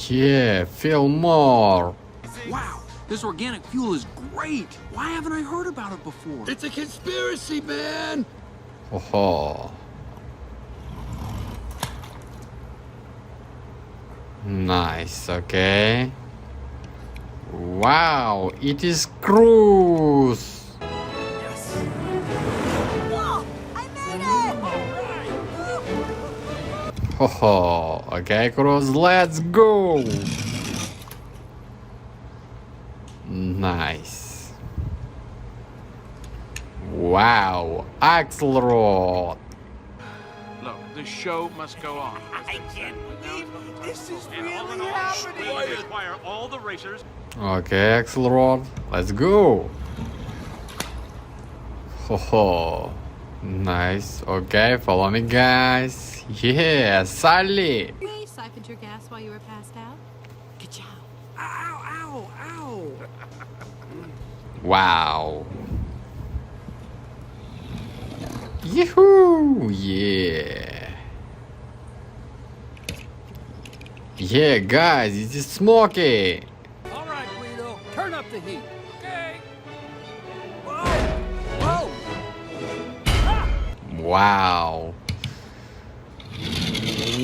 Yeah, feel more. Wow, this organic fuel is great. Why haven't I heard about it before? It's a conspiracy, man! Oh. Nice, okay. Wow, it is Cruz. Yes. Whoa! I made it! Oh, okay, Cruz, let's go. Nice. Wow, accelerate. Look, the show must go on. I can't believe this is And all in really all, happening! we require all the racers. Okay, accelerate. Let's go. Oh, nice. Okay, follow me, guys. Yeah, Sally. Me siphoned your gas while you were passed out. Good job. Ow, ow, ow! Wow. Yahoo! Yeah. Yeah, guys, it is Smoky. All right, Guido, turn up the heat. Okay. Whoa! Wow.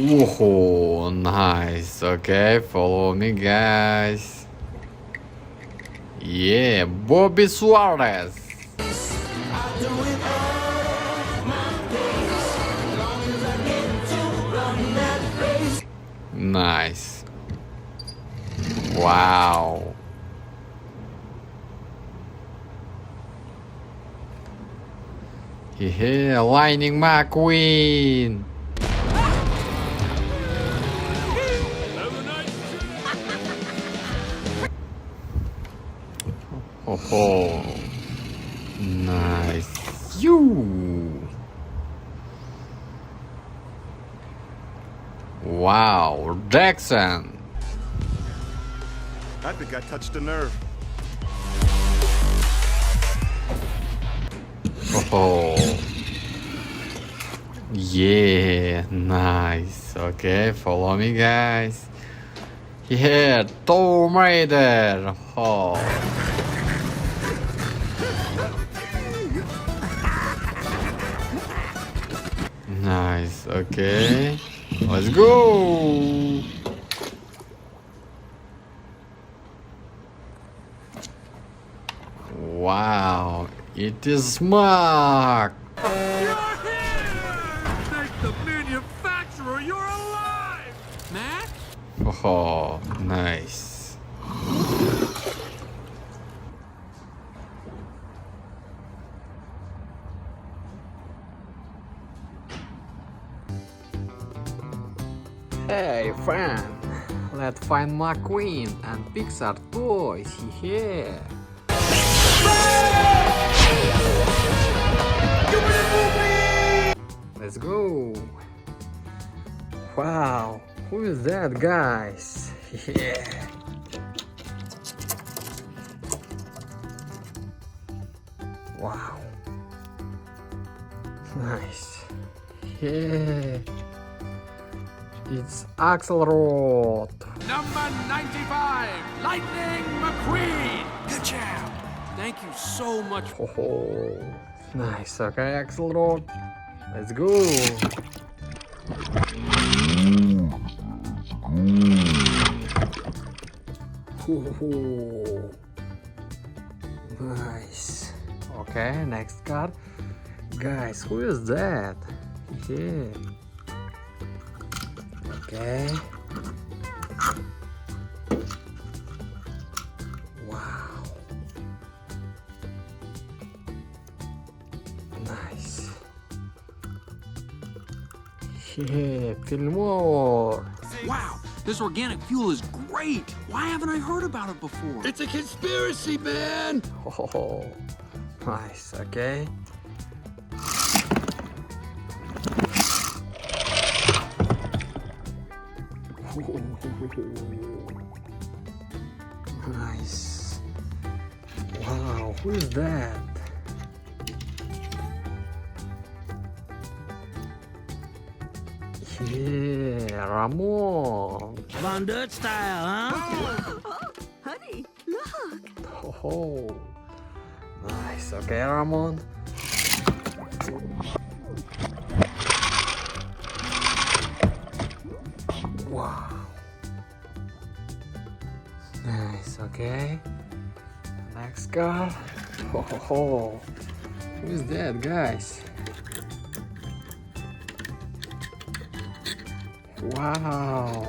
Whoa, nice. Okay, follow me, guys. Yeah, Bobby Suarez. Nice. Wow. Yeah, Lightning McQueen. Oh, nice. You. Wow, Jackson. I think I touched a nerve. Oh, yeah, nice. Okay, follow me, guys. Yeah, Tomb Raider. Oh. Nice, okay. Let's go. Wow, it is Mark. You're here! Thank the manufacturer, you're alive! Mac? Oh, nice. Hey, friend. Let's find McQueen and Pixar toys. Yeah. Let's go. Wow, who is that, guys? Yeah. Wow. Nice. Yeah. It's Axelrod. Number 95, Lightning McQueen. Good job! Thank you so much. Oh, nice. Okay, Axelrod. Let's go. Oh, nice. Okay, next card. Guys, who is that? Yeah. Okay. Wow. Nice. Yeah, feel more. Wow, this organic fuel is great. Why haven't I heard about it before? It's a conspiracy, man! Oh, nice. Okay. Nice. Wow, who is that? Yeah. Ramon. Von Dutch style, huh? Honey, look. Oh, nice. Okay, Ramon. Wow. Nice. Okay. Next car. Oh, who is that, guys? Wow.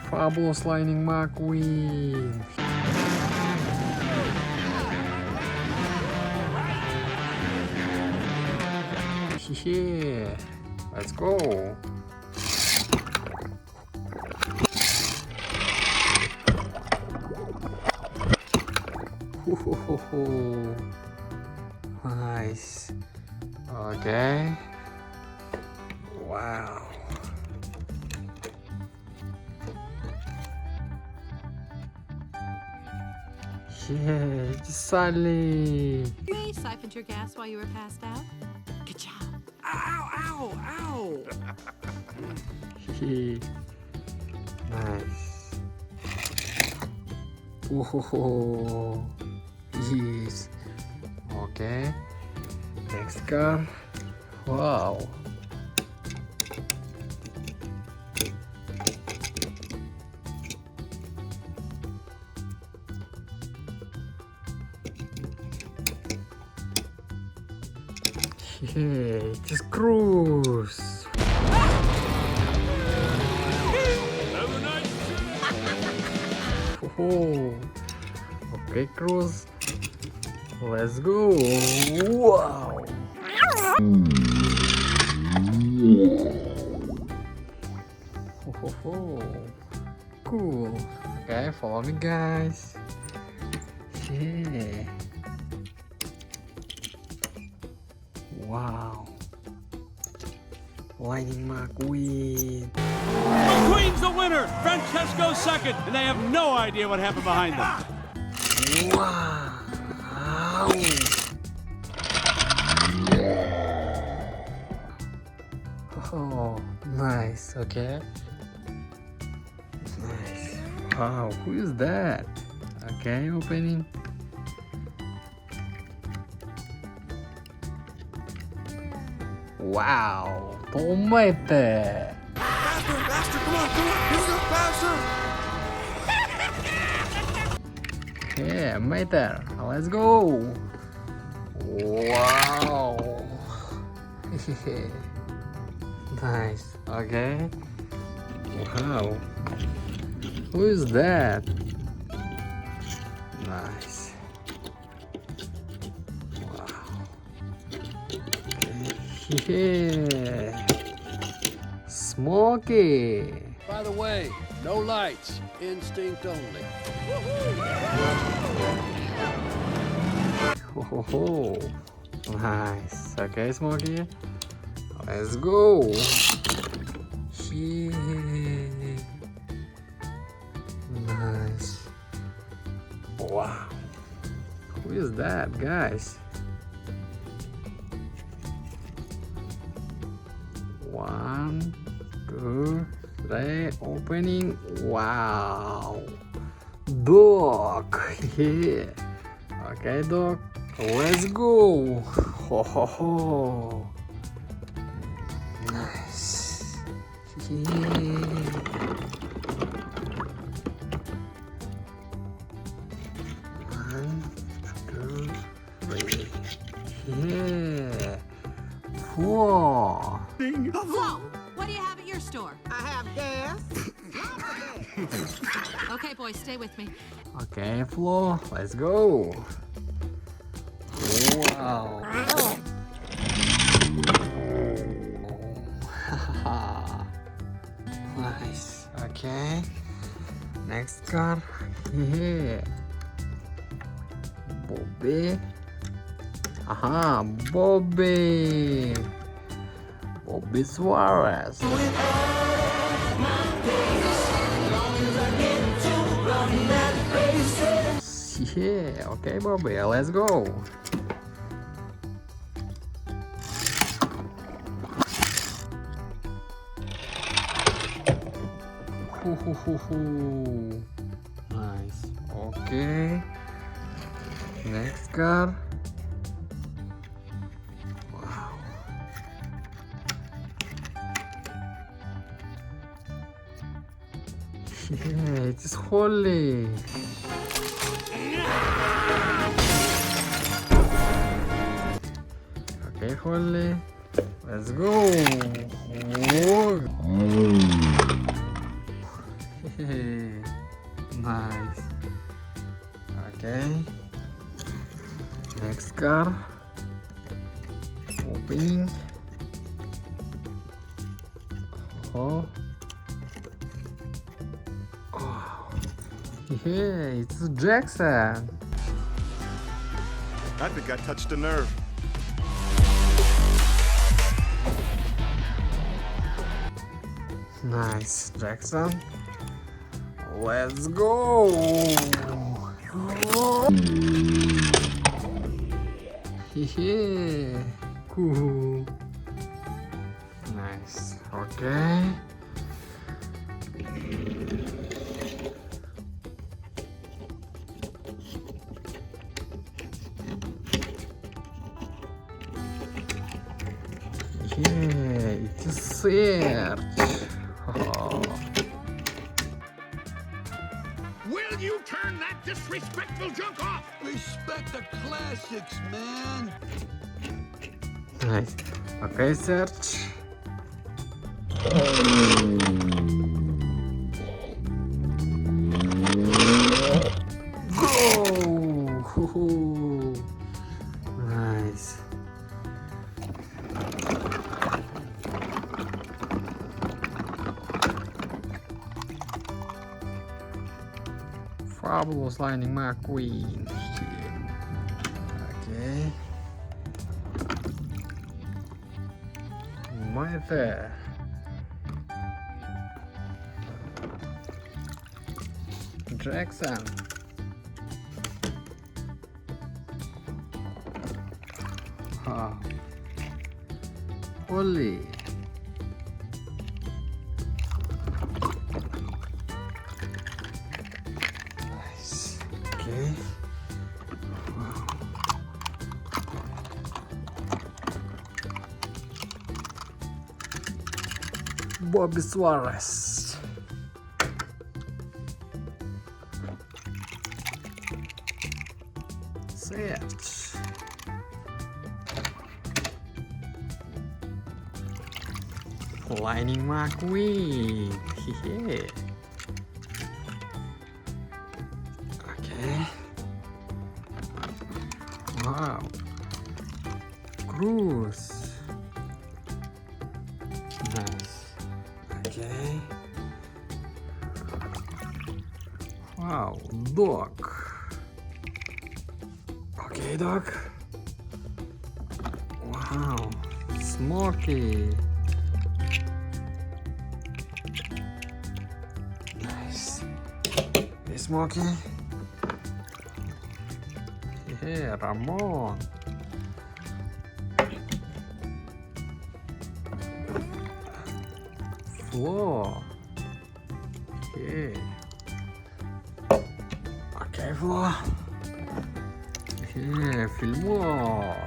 Fabulous Lightning McQueen. Yeah, let's go. Nice. Okay. Wow. Yeah, Sally. We siphoned your gas while you were passed out. Good job. Ow, ow, ow. Nice. Oh, yes. Okay. Next car. Wow. Yeah, just Cruz. Oh, okay, Cruz. Let's go. Wow. Oh, cool. Okay, follow me, guys. Yeah. Wow. Lightning McQueen. McQueen's the winner. Francesco's second, and they have no idea what happened behind them. Wow. Oh, nice. Okay. Nice. Wow, who is that? Okay, opening. Wow, tomate. Faster, faster, come on, here we go, faster. Yeah, meter. Let's go. Wow. Nice. Okay. Wow. Who is that? Nice. Wow. Okay. Yeah. Smoky. By the way, no lights, instinct only. Oh, nice. Okay, Smoky. Let's go. Yeah. Nice. Wow. Who is that, guys? One, two, three, opening. Wow. Dog. Yeah. Okay, dog. Let's go. Ho ho ho. Nice. Yeah. One, two, three. Yeah. Four. Whoa! What do you have at your store? I have gas. Okay, boys, stay with me. Okay, Flo, let's go. Wow. Nice. Okay. Next car. Yeah. Bobby. Aha, Bobby. Bobby Suarez. Yeah, okay, Bobby, let's go. Nice. Okay. Next car. Wow. Yeah, it is Holly. Okay, Holly. Let's go. Whoa. Nice. Okay. Next car. Opening. Oh. Oh. Yeah, it's Jackson. I think I touched a nerve. Nice, Jackson. Let's go. Yeah, cool. Nice. Okay. Yeah, it is search. Oh. Will you turn that disrespectful junk off? Respect the classics, man. Nice. Okay, search. Go! Nice. Fabulous Lightning McQueen. Okay. Right there. Jackson. Ah. Holly. Nice. Okay. Wow. Bobby Suarez. Search. Lightning McQueen. Yeah. Okay. Wow. Cruz. Nice. Okay. Wow. Dog. Okay, dog. Wow. Smoky. Nice. Hey, Smoky. Yeah, Ramon. Flo. Okay. Okay, Flo. Yeah, Fillmore.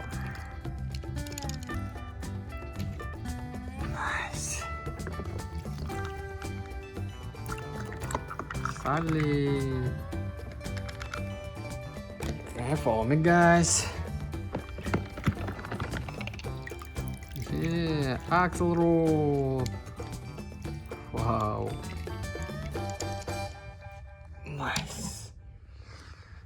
Nice. Sally. Okay, follow me, guys. Yeah, Axel Road. Wow. Nice.